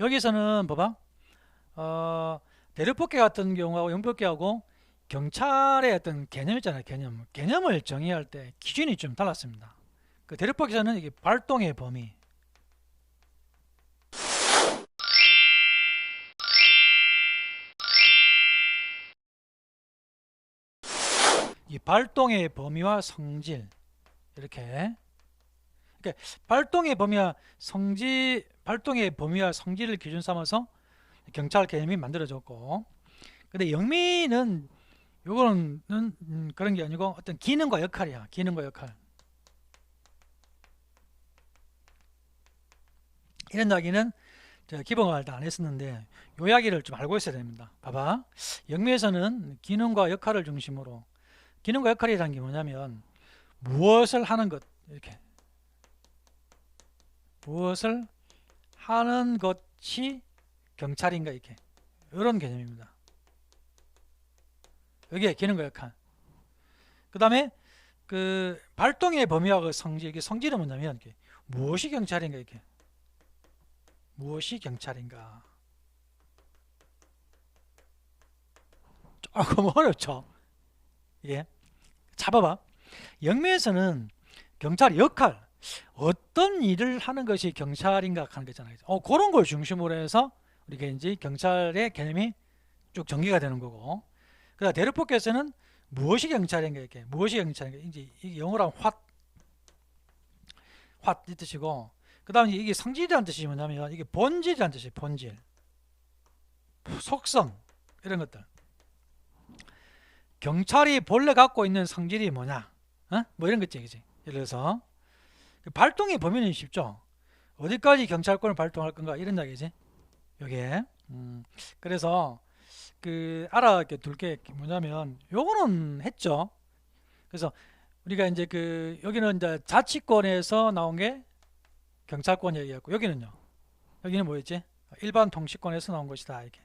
여기서는 봐봐. 대륙법계 같은 경우하고 영법계하고 경찰의 어떤 개념 있잖아요. 개념을 정의할 때 기준이 좀 달랐습니다. 그 대륙법계에서는 이게 발동의 범위, 이 발동의 범위와 성질 이렇게. 그러니까 발동의 범위와 성질을 기준 삼아서 경찰 개념이 만들어졌고, 근데 영미는 요거는 그런 게 아니고 어떤 기능과 역할이야. 기능과 역할. 이런 이야기는 제가 기본을 안 했었는데 요 이야기를 좀 알고 있어야 됩니다. 봐봐. 영미에서는 기능과 역할을 중심으로, 기능과 역할이라는 게 뭐냐면 무엇을 하는 것, 이렇게 무엇을 하는 것이 경찰인가, 이렇게 이런 개념입니다. 여기에 기능과 역할. 그 다음에 그 발동의 범위와 그 성질, 이게 성질은 뭐냐면 이렇게 무엇이 경찰인가, 이렇게 무엇이 경찰인가. 조금 어렵죠. 예, 잡아봐. 영미에서는 경찰의 역할, 어떤 일을 하는 것이 경찰인가 하는 거잖아요. 그런 걸 중심으로 해서 우리가 이제 경찰의 개념이 쭉 전개가 되는 거고, 그다음 대륙법께서는 무엇이 경찰인가, 이렇게 무엇이 경찰인가, 이제 이게 영어로 하면 what 이 뜻이고, 그다음 이게 성질이라는 뜻이 뭐냐면 이게 본질이라는 뜻이에요. 본질, 속성, 이런 것들. 경찰이 본래 갖고 있는 성질이 뭐냐, 뭐 이런 거지, 그지? 예를 들어서 발동의 범위는 쉽죠. 어디까지 경찰권을 발동할 건가, 이런 이야기지. 요게. 그래서 그 알아둘 게 뭐냐면 요거는 했죠. 그래서 우리가 이제 그 여기는 이제 자치권에서 나온 게 경찰권 얘기였고, 여기는 뭐였지? 일반 통치권에서 나온 것이다, 이렇게.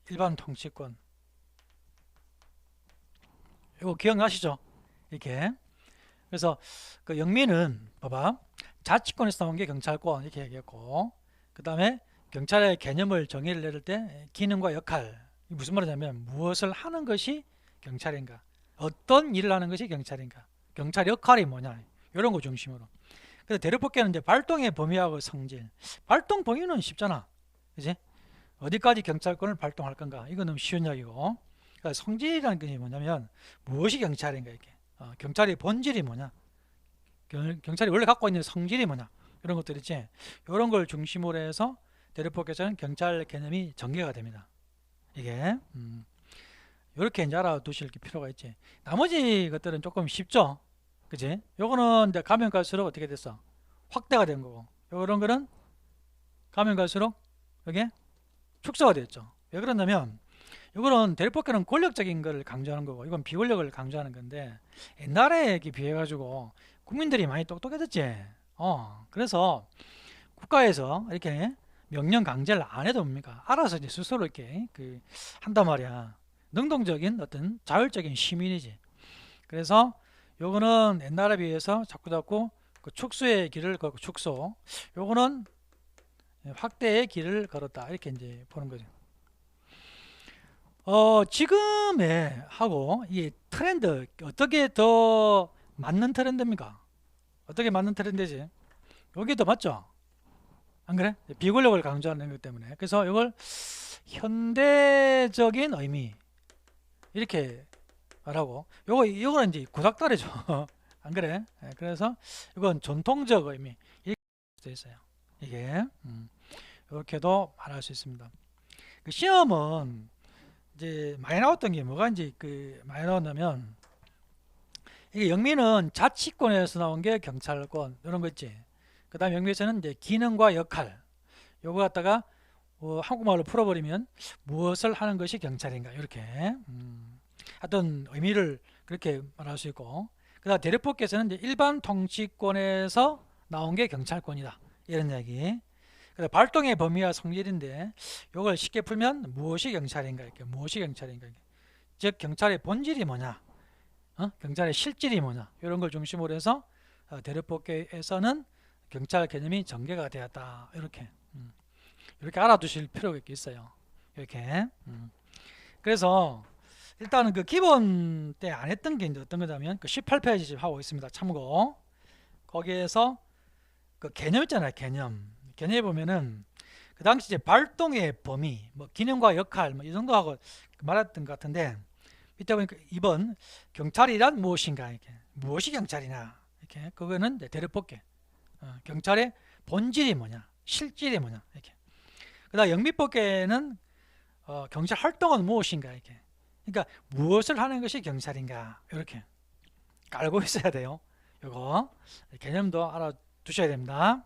일반 통치권. 이거 기억나시죠? 이렇게. 그래서 그 영미는 봐봐. 자치권에서 나온 게 경찰권 이렇게 얘기했고, 그 다음에 경찰의 개념을 정의를 내릴 때 기능과 역할, 이 무슨 말이냐면 무엇을 하는 것이 경찰인가, 어떤 일을 하는 것이 경찰인가, 경찰 역할이 뭐냐, 이런 거 중심으로. 그래서 대륙법계는 이제 발동의 범위하고 성질. 발동 범위는 쉽잖아, 그지? 어디까지 경찰권을 발동할 건가, 이거 너무 쉬운 이야기고. 그러니까 성질이라는 게 뭐냐면 무엇이 경찰인가, 이렇게. 경찰의 본질이 뭐냐, 경찰이 원래 갖고 있는 성질이 뭐냐, 이런 것들 있지. 이런 걸 중심으로 해서 대륙법계에서는 경찰 개념이 전개가 됩니다. 이게 이렇게 이제 알아두실 필요가 있지. 나머지 것들은 조금 쉽죠, 그지? 요거는 이제 가면 갈수록 어떻게 됐어? 확대가 된 거고, 이런 거는 가면 갈수록 이게 축소가 됐죠. 왜 그러냐면 이거는 대륙법계는 권력적인 걸 강조하는 거고, 이건 비권력을 강조하는 건데, 옛날에 비해 가지고 국민들이 많이 똑똑해졌지. 그래서 국가에서 이렇게 명령 강제를 안 해도 뭡니까? 알아서 이제 스스로 이렇게 한단 말이야. 능동적인 어떤 자율적인 시민이지. 그래서 요거는 옛날에 비해서 자꾸 그 축소의 길을 걷고, 축소. 요거는 확대의 길을 걸었다, 이렇게 이제 보는 거죠. 지금의 하고 이 트렌드, 어떻게 더 맞는 트렌드입니까? 어떻게 맞는 트렌드지? 여기 더 맞죠? 안 그래? 비권력을 강조하는 것 때문에. 그래서 이걸 현대적인 의미 이렇게 말하고, 요거는 이제 구닥다리죠. 안 그래? 그래서 이건 전통적 의미 이렇게 돼 있어요. 이게 이렇게도 말할 수 있습니다. 그 시험은 이제 많이 나왔던 게 뭐가 이제 많이 나왔냐면, 이게 영미는 자치권에서 나온 게 경찰권 이런 거 있지. 그 다음에 영미에서는 이제 기능과 역할, 요거 갖다가 한국말로 풀어버리면 무엇을 하는 것이 경찰인가, 이렇게 어떤 의미를 그렇게 말할 수 있고, 그다음 대륙법께서는 이제 일반 통치권에서 나온 게 경찰권이다, 이런 이야기. 그다음 발동의 범위와 성질인데, 이걸 쉽게 풀면 무엇이 경찰인가, 이렇게 무엇이 경찰인가, 이렇게. 즉 경찰의 본질이 뭐냐, 경찰의 실질이 뭐냐, 이런 걸 중심으로 해서 대륙법계에서는 경찰 개념이 전개가 되었다, 이렇게. 이렇게 알아두실 필요가 있어요. 이렇게. 그래서 일단은 그 기본 때 안 했던 게 이제 어떤 거냐면 그 18페이지 지금 하고 있습니다. 참고. 거기에서 그 개념 있잖아요. 개념에 보면은 그 당시 이제 발동의 범위, 뭐 기능과 역할 뭐 이 정도 하고 말했던 것 같은데 이때 보니까 2번 경찰이란 무엇인가 이렇게 무엇이 경찰이냐 이렇게 그거는 이제 대립법계 경찰의 본질이 뭐냐 실질이 뭐냐 이렇게 그다음 영미법계는 경찰 활동은 무엇인가 이렇게 그러니까 무엇을 하는 것이 경찰인가 이렇게 알고 있어야 돼요. 이거 개념도 알아두셔야 됩니다.